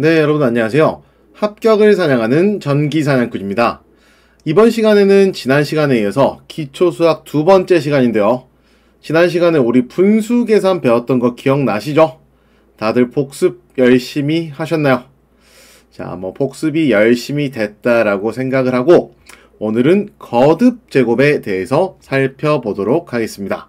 네, 여러분 안녕하세요. 합격을 사냥하는 전기사냥꾼입니다. 이번 시간에는 지난 시간에 이어서 기초수학 두 번째 시간인데요. 지난 시간에 우리 분수계산 배웠던 거 기억나시죠? 다들 복습 열심히 하셨나요? 자, 복습이 열심히 됐다라고 생각을 하고 오늘은 거듭 제곱에 대해서 살펴보도록 하겠습니다.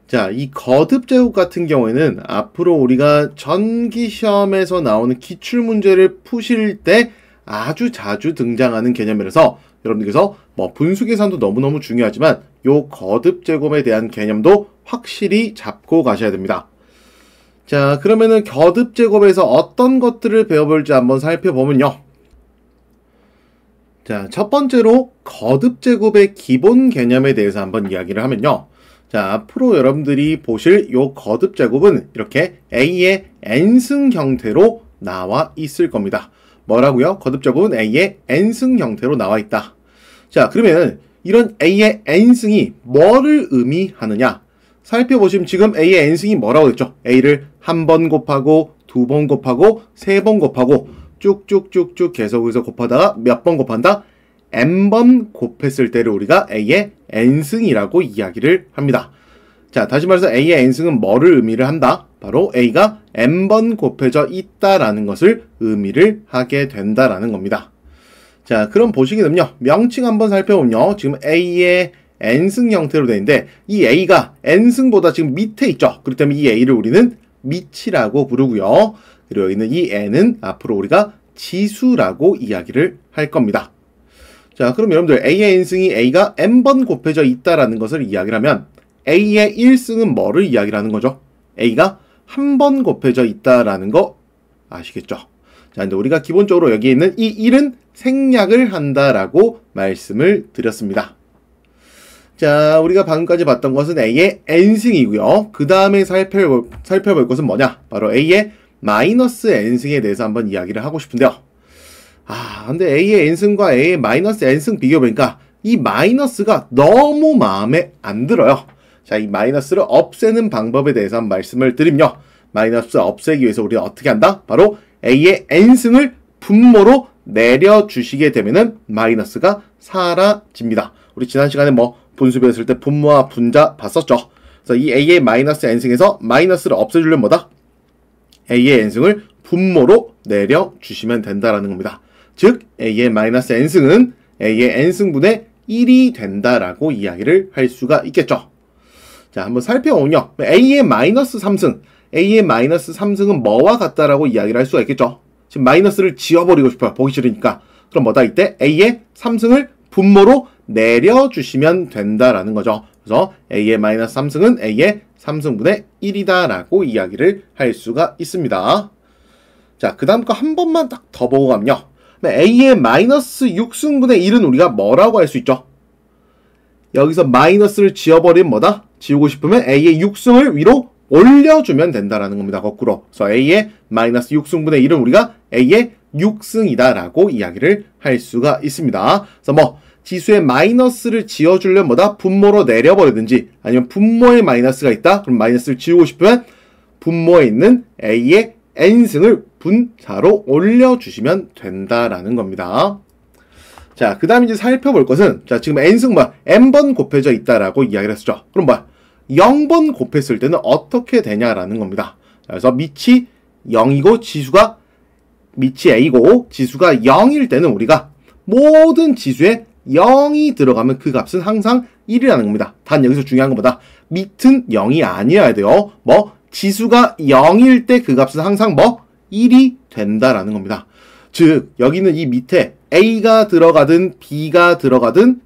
자, 이 거듭제곱 같은 경우에는 앞으로 우리가 전기시험에서 나오는 기출문제를 푸실 때 아주 자주 등장하는 개념이라서 여러분들께서 분수계산도 너무너무 중요하지만 요 거듭제곱에 대한 개념도 확실히 잡고 가셔야 됩니다. 자, 그러면은 거듭제곱에서 어떤 것들을 배워볼지 한번 살펴보면요. 자, 첫 번째로 거듭제곱의 기본 개념에 대해서 한번 이야기를 하면요. 자, 앞으로 여러분들이 보실 요 거듭제곱은 이렇게 A의 n승 형태로 나와 있을 겁니다. 뭐라고요? 거듭제곱은 A의 n승 형태로 나와 있다. 자, 그러면 이런 A의 n승이 뭐를 의미하느냐? 살펴보시면 지금 A의 n승이 뭐라고 했죠? A를 한 번 곱하고 두 번 곱하고 세 번 곱하고 쭉쭉쭉쭉 계속해서 곱하다가 몇 번 곱한다? n번 곱했을 때를 우리가 A의 n승이라고 이야기를 합니다. 자, 다시 말해서 A의 n승은 뭐를 의미를 한다? 바로 A가 n번 곱해져 있다라는 것을 의미를 하게 된다라는 겁니다. 자, 그럼 보시게 되면요. 명칭 한번 살펴보면요. 지금 A의 n승 형태로 되어 있는데 이 A가 n승보다 지금 밑에 있죠. 그렇기 때문에 이 A를 우리는 밑이라고 부르고요. 그리고 여기 있는 이 n은 앞으로 우리가 지수라고 이야기를 할 겁니다. 자, 그럼 여러분들 A의 n승이 A가 n번 곱해져 있다라는 것을 이야기를 하면 A의 1승은 뭐를 이야기를 하는 거죠? A가 한 번 곱해져 있다라는 거 아시겠죠? 자, 근데 우리가 기본적으로 여기에 있는 이 1은 생략을 한다라고 말씀을 드렸습니다. 자, 우리가 방금까지 봤던 것은 A의 n승이고요. 그 다음에 살펴볼 것은 뭐냐? 바로 A의 마이너스 n승에 대해서 한번 이야기를 하고 싶은데요. 근데 A의 n승과 A의 마이너스 n승 비교해보니까 이 마이너스가 너무 마음에 안 들어요. 자, 이 마이너스를 없애는 방법에 대해서 한번 말씀을 드리면요. 마이너스 없애기 위해서 우리가 어떻게 한다? 바로 A의 n승을 분모로 내려주시게 되면은 마이너스가 사라집니다. 우리 지난 시간에 분수 배웠을 때 분모와 분자 봤었죠. 그래서 이 A의 마이너스 n승에서 마이너스를 없애주려면 뭐다? A의 n승을 분모로 내려주시면 된다라는 겁니다. 즉 A의 마이너스 n승은 A의 n승분의 1이 된다라고 이야기를 할 수가 있겠죠. 자, 한번 살펴보면요. A의 마이너스 3승, A의 마이너스 3승은 뭐와 같다라고 이야기를 할 수가 있겠죠. 지금 마이너스를 지워버리고 싶어요. 보기 싫으니까. 그럼 뭐다? 이때 A의 3승을 분모로 내려주시면 된다라는 거죠. 그래서 A의 마이너스 3승은 A의 3승분의 1이다라고 이야기를 할 수가 있습니다. 자, 그 다음 거 한 번만 딱 더 보고 가면요. A의 마이너스 6승분의 1은 우리가 뭐라고 할 수 있죠? 여기서 마이너스를 지워버리면 뭐다? 지우고 싶으면 A의 6승을 위로 올려주면 된다라는 겁니다. 거꾸로. 그래서 A의 마이너스 6승분의 1은 우리가 A의 6승이다 라고 이야기를 할 수가 있습니다. 그래서 지수의 마이너스를 지워주려면 뭐다? 분모로 내려버리든지 아니면 분모에 마이너스가 있다? 그럼 마이너스를 지우고 싶으면 분모에 있는 A의 n승을 분자로 올려주시면 된다라는 겁니다. 자, 그 다음에 이제 살펴볼 것은, 자, 지금 n승 n번 곱해져 있다라고 이야기를 했었죠. 그럼 0번 곱했을 때는 어떻게 되냐라는 겁니다. 자, 그래서 밑이 0이고 지수가, 밑이 a고 지수가 0일 때는 우리가 모든 지수에 0이 들어가면 그 값은 항상 1이라는 겁니다. 단 여기서 중요한 것보다 밑은 0이 아니어야 돼요. 지수가 0일 때 그 값은 항상 1이 된다라는 겁니다. 즉, 여기는 이 밑에 A가 들어가든 B가 들어가든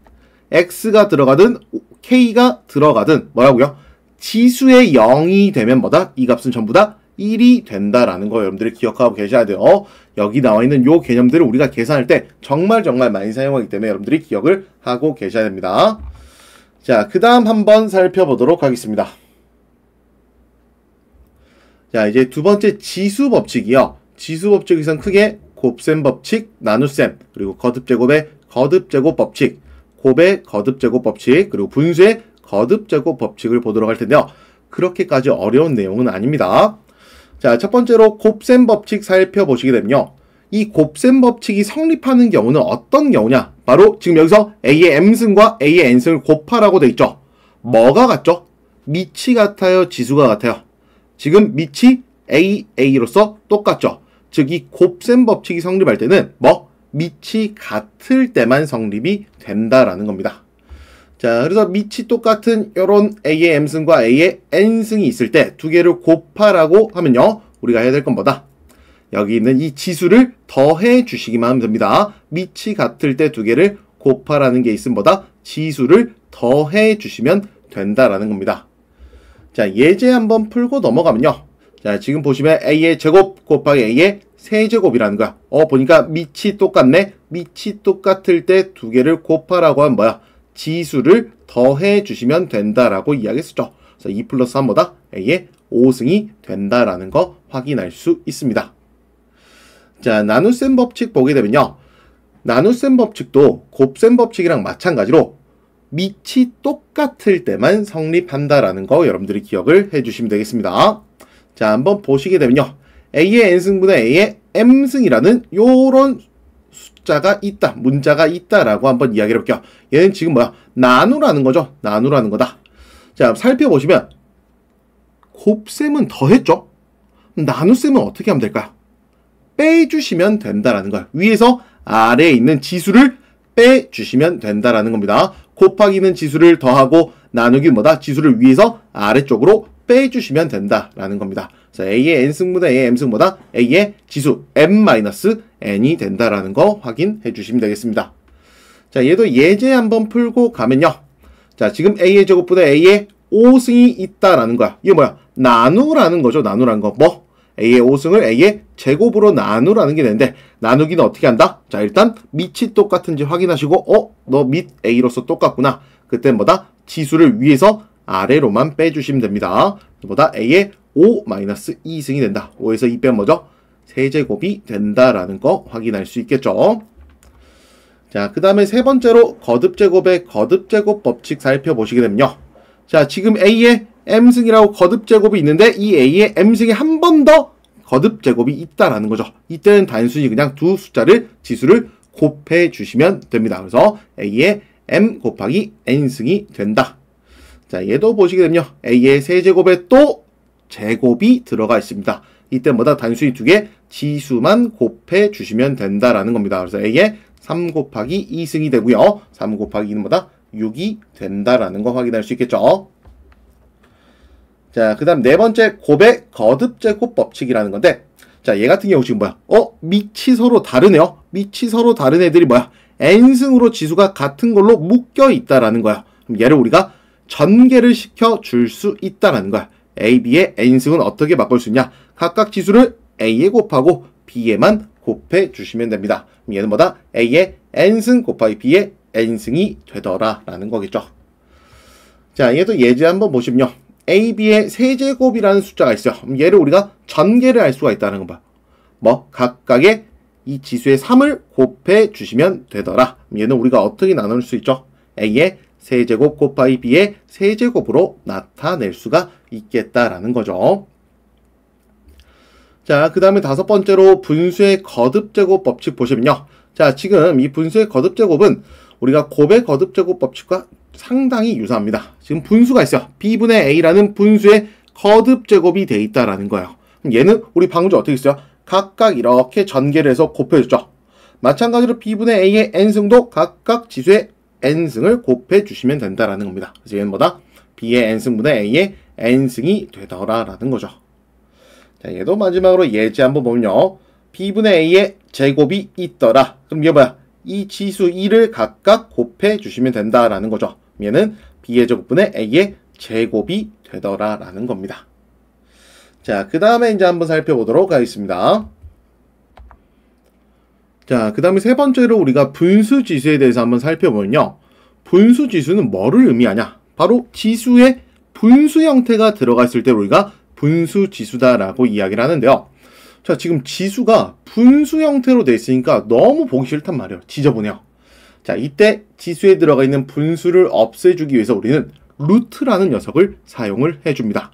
X가 들어가든 K가 들어가든 뭐라고요? 지수의 0이 되면 뭐다? 이 값은 전부 다 1이 된다라는 거 여러분들이 기억하고 계셔야 돼요. 여기 나와 있는 요 개념들을 우리가 계산할 때 정말 많이 사용하기 때문에 여러분들이 기억을 하고 계셔야 됩니다. 자, 그 다음 한번 살펴보도록 하겠습니다. 자, 이제 두 번째 지수 법칙이요. 지수 법칙에선 크게 곱셈 법칙, 나눗셈, 그리고 거듭제곱의 거듭제곱 법칙, 곱의 거듭제곱 법칙, 그리고 분수의 거듭제곱 법칙을 보도록 할 텐데요. 그렇게까지 어려운 내용은 아닙니다. 자, 첫 번째로 곱셈 법칙 살펴보시게 되면요. 이 곱셈 법칙이 성립하는 경우는 어떤 경우냐? 바로 지금 여기서 A의 M승과 A의 N승을 곱하라고 돼 있죠. 뭐가 같죠? 밑이 같아요? 지수가 같아요? 지금 밑이 A로서 똑같죠. 즉 이 곱셈 법칙이 성립할 때는 밑이 같을 때만 성립이 된다라는 겁니다. 자, 그래서 밑이 똑같은 요런 A의 M승과 A의 N승이 있을 때 두 개를 곱하라고 하면요. 우리가 해야 될 건 뭐다? 여기 있는 이 지수를 더해 주시기만 하면 됩니다. 밑이 같을 때 두 개를 곱하라는 게 있으면 뭐다? 지수를 더해 주시면 된다라는 겁니다. 자, 예제 한번 풀고 넘어가면요. 자, 지금 보시면 A의 제곱 곱하기 A의 세제곱이라는 거야. 보니까 밑이 똑같네. 밑이 똑같을 때 두 개를 곱하라고 하면 뭐야? 지수를 더해 주시면 된다라고 이야기했었죠. 그래서 2 플러스 3보다 A의 5승이 된다라는 거 확인할 수 있습니다. 자, 나눗셈 법칙 보게 되면요. 나눗셈 법칙도 곱셈 법칙이랑 마찬가지로 밑이 똑같을 때만 성립한다라는 거 여러분들이 기억을 해주시면 되겠습니다. 자, 한번 보시게 되면요. A의 N승분의 A의 M승이라는 요런 숫자가 있다, 문자가 있다라고 한번 이야기를 해볼게요. 얘는 지금 뭐야? 나누라는 거죠. 나누라는 거다. 자, 살펴보시면 곱셈은 더했죠? 나눗셈은 어떻게 하면 될까요? 빼주시면 된다라는 거예요. 위에서 아래에 있는 지수를 빼주시면 된다라는 겁니다. 곱하기는 지수를 더하고 나누기는 뭐다? 지수를 위에서 아래쪽으로 빼주시면 된다라는 겁니다. 그래서 A의 N승보다 A의 M승보다 A의 지수 M-N이 된다라는 거 확인해 주시면 되겠습니다. 자, 얘도 예제 한번 풀고 가면요. 자, 지금 A의 제곱보다 A의 5승이 있다라는 거야. 이게 뭐야? 나누라는 거죠. 나누라는 거. A의 5승을 A의 제곱으로 나누라는 게 되는데 나누기는 어떻게 한다? 자, 일단 밑이 똑같은지 확인하시고 너 밑 A로서 똑같구나. 그때 뭐다? 지수를 위에서 아래로만 빼주시면 됩니다. 뭐다? A의 5-2승이 된다. 5에서 2 빼면 뭐죠? 세제곱이 된다라는 거 확인할 수 있겠죠. 자, 그 다음에 세 번째로 거듭제곱의 거듭제곱 법칙 살펴보시게 되면요. 자, 지금 A의 M승이라고 거듭제곱이 있는데 이 A의 M승이 한 번 더 거듭제곱이 있다라는 거죠. 이때는 단순히 그냥 두 숫자를 지수를 곱해 주시면 됩니다. 그래서 A의 M 곱하기 N승이 된다. 자, 얘도 보시게 되면요. A의 세제곱에 또 제곱이 들어가 있습니다. 이때 뭐다? 단순히 두 개 지수만 곱해 주시면 된다라는 겁니다. 그래서 A의 3 곱하기 2승이 되고요. 3 곱하기 2는 뭐다? 6이 된다라는 거 확인할 수 있겠죠. 자, 그 다음 네 번째 곱의 거듭제곱 법칙이라는 건데, 자, 얘 같은 경우 지금 뭐야? 밑이 서로 다르네요. 밑이 서로 다른 애들이 뭐야? N승으로 지수가 같은 걸로 묶여 있다라는 거야. 그럼 얘를 우리가 전개를 시켜 줄 수 있다라는 거야. A, B의 N승은 어떻게 바꿀 수 있냐? 각각 지수를 A에 곱하고 B에만 곱해 주시면 됩니다. 그럼 얘는 뭐다? A의 N승 곱하기 B의 N승이 되더라라는 거겠죠. 자, 얘도 예제 한번 보시면요. A, B의 세제곱이라는 숫자가 있어요. 그럼 얘를 우리가 전개를 할 수가 있다는 거 봐. 각각의 이 지수의 3을 곱해 주시면 되더라. 그럼 얘는 우리가 어떻게 나눌 수 있죠? A의 세제곱 곱하기 B의 세제곱으로 나타낼 수가 있겠다라는 거죠. 자, 그 다음에 다섯 번째로 분수의 거듭제곱 법칙 보시면요. 자, 지금 이 분수의 거듭제곱은 우리가 곱의 거듭제곱 법칙과 상당히 유사합니다. 지금 분수가 있어요. B분의 A라는 분수의 거듭제곱이 돼 있다라는 거예요. 그럼 얘는 우리 방금 전 어떻게 했어요? 각각 이렇게 전개를 해서 곱해줬죠. 마찬가지로 B분의 A의 N승도 각각 지수의 N승을 곱해 주시면 된다라는 겁니다. 그래서 얘는 뭐다? B의 N승분의 A의 N승이 되더라라는 거죠. 자, 얘도 마지막으로 예제 한번 보면요. B분의 A의 제곱이 있더라. 그럼 이게 뭐야? 이 지수 2를 각각 곱해 주시면 된다라는 거죠. 얘는 B의 제곱분의 A의 제곱이 되더라라는 겁니다. 자, 그 다음에 이제 한번 살펴보도록 하겠습니다. 자, 그 다음에 세 번째로 우리가 분수 지수에 대해서 한번 살펴보면요. 분수 지수는 뭐를 의미하냐? 바로 지수의 분수 형태가 들어가 있을 때 우리가 분수 지수다라고 이야기를 하는데요. 자, 지금 지수가 분수 형태로 되어 있으니까 너무 보기 싫단 말이에요. 지저분해요. 자, 이때 지수에 들어가 있는 분수를 없애주기 위해서 우리는 루트라는 녀석을 사용을 해줍니다.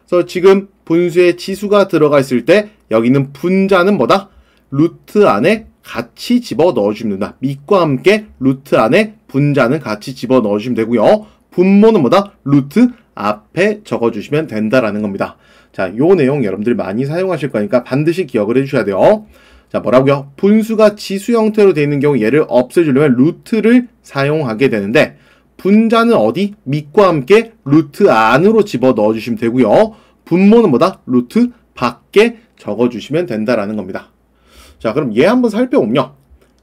그래서 지금 분수에 지수가 들어가 있을 때 여기는 분자는 뭐다? 루트 안에 같이 집어 넣어주면 된다. 밑과 함께 루트 안에 분자는 같이 집어 넣어주시면 되고요. 분모는 뭐다? 루트 앞에 적어주시면 된다라는 겁니다. 자, 요 내용 여러분들 많이 사용하실 거니까 반드시 기억을 해주셔야 돼요. 자, 뭐라고요? 분수가 지수 형태로 되어 있는 경우 얘를 없애주려면 루트를 사용하게 되는데 분자는 어디? 밑과 함께 루트 안으로 집어 넣어주시면 되고요. 분모는 뭐다? 루트 밖에 적어주시면 된다라는 겁니다. 자, 그럼 얘 한번 살펴보면요.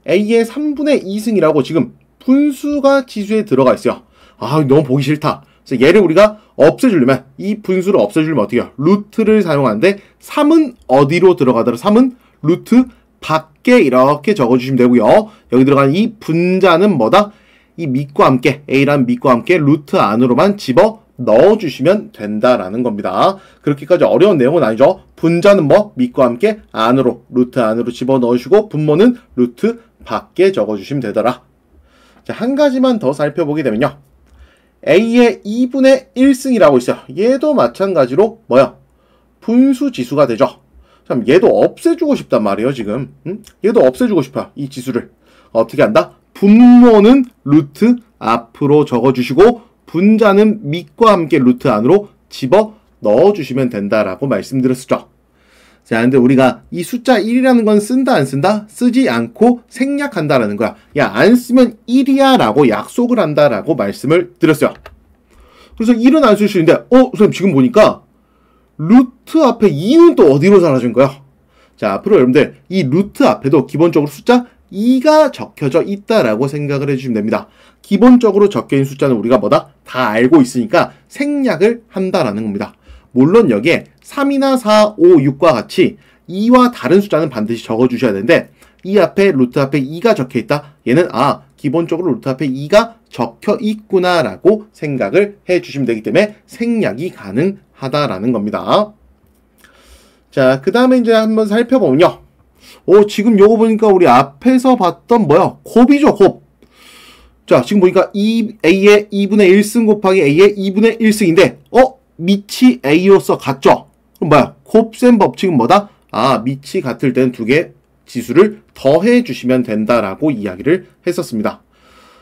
A의 3분의 2승이라고 지금 분수가 지수에 들어가 있어요. 아, 너무 보기 싫다. 그래서 얘를 우리가 없애주려면 이 분수를 없애주려면 어떻게 해요? 루트를 사용하는데 3은 어디로 들어가더라? 3은 루트 밖에 이렇게 적어주시면 되고요. 여기 들어가는 이 분자는 뭐다? 이 밑과 함께 A란 밑과 함께 루트 안으로만 집어 넣어주시면 된다라는 겁니다. 그렇게까지 어려운 내용은 아니죠. 분자는 뭐? 밑과 함께 안으로 루트 안으로 집어 넣으시고 분모는 루트 밖에 적어주시면 되더라. 자, 한 가지만 더 살펴보게 되면요. A의 2분의 1승이라고 있어요. 얘도 마찬가지로 뭐야? 분수 지수가 되죠. 참, 얘도 없애주고 싶단 말이에요, 지금. 얘도 없애주고 싶어요, 이 지수를. 어떻게 한다? 분모는 루트 앞으로 적어주시고 분자는 밑과 함께 루트 안으로 집어 넣어주시면 된다라고 말씀드렸었죠. 자, 근데 우리가 이 숫자 1이라는 건 쓴다 안 쓴다? 쓰지 않고 생략한다라는 거야. 야, 안 쓰면 1이야 라고 약속을 한다라고 말씀을 드렸어요. 그래서 1은 안 쓸 수 있는데 선생님 지금 보니까 루트 앞에 2는 또 어디로 사라진 거야? 자, 앞으로 여러분들 이 루트 앞에도 기본적으로 숫자 2가 적혀져 있다라고 생각을 해주시면 됩니다. 기본적으로 적혀있는 숫자는 우리가 뭐다? 다 알고 있으니까 생략을 한다라는 겁니다. 물론 여기에 3이나 4, 5, 6과 같이 2와 다른 숫자는 반드시 적어주셔야 되는데 이 앞에 루트 앞에 2가 적혀있다. 얘는 기본적으로 루트 앞에 2가 적혀 있구나 라고 생각을 해주시면 되기 때문에 생략이 가능하다라는 겁니다. 자, 그 다음에 이제 한번 살펴보면요. 지금 요거 보니까 우리 앞에서 봤던 뭐야? 곱이죠, 곱. 자, 지금 보니까 A의 2분의 1승 곱하기 A의 2분의 1승인데, 밑이 A로서 같죠? 그럼 뭐야? 곱셈 법칙은 뭐다? 밑이 같을 때는 두 개 지수를 더해 주시면 된다라고 이야기를 했었습니다.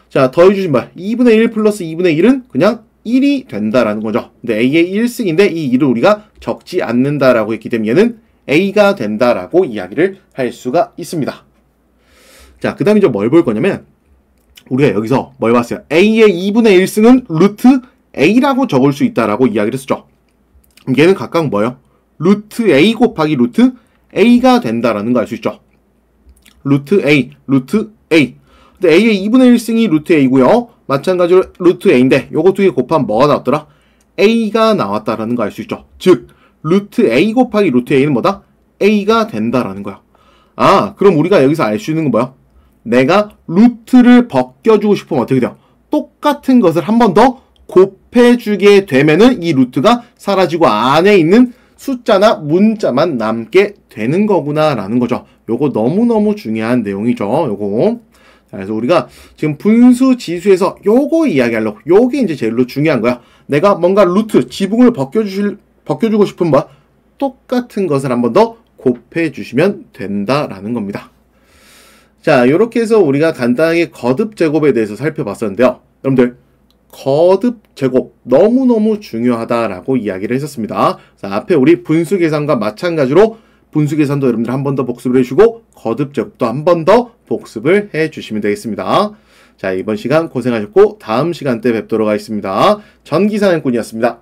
자, 더해 주시면 뭐야? 2분의 1 플러스 2분의 1은 그냥 1이 된다라는 거죠. 근데 A의 1승인데 이 1을 우리가 적지 않는다라고 했기 때문에 얘는 A가 된다라고 이야기를 할 수가 있습니다. 자, 그 다음에 이제 뭘 볼 거냐면 우리가 여기서 뭘 봤어요? A의 2분의 1승은 루트 A라고 적을 수 있다라고 이야기를 했었죠. 그럼 얘는 각각 뭐예요? 루트 A 곱하기 루트 A가 된다라는 거 알 수 있죠. 루트 A, 루트 A. 근데 A의 2분의 1승이 루트 A고요. 마찬가지로 루트 A인데 요거 두 개 곱하면 뭐가 나왔더라? A가 나왔다라는 거 알 수 있죠. 즉 루트 A 곱하기 루트 A는 뭐다? A가 된다라는 거야. 그럼 우리가 여기서 알 수 있는 건 뭐야? 내가 루트를 벗겨주고 싶으면 어떻게 돼요? 똑같은 것을 한 번 더 곱해주게 되면은 이 루트가 사라지고 안에 있는 숫자나 문자만 남게 되는 거구나 라는 거죠. 요거 너무너무 중요한 내용이죠. 요거. 자, 그래서 우리가 지금 분수 지수에서 요거 이야기하려고 요게 이제 제일로 중요한 거야. 내가 뭔가 루트, 지붕을 벗겨주고 싶은 뭐야? 똑같은 것을 한 번 더 곱해주시면 된다라는 겁니다. 자, 요렇게 해서 우리가 간단하게 거듭 제곱에 대해서 살펴봤었는데요. 여러분들, 거듭 제곱 너무너무 중요하다라고 이야기를 했었습니다. 자, 앞에 우리 분수 계산과 마찬가지로 분수 계산도 여러분들 한 번 더 복습을 해주시고 거듭 제곱도 한 번 더 복습을 해주시면 되겠습니다. 자, 이번 시간 고생하셨고 다음 시간 때 뵙도록 하겠습니다. 전기사냥꾼이었습니다.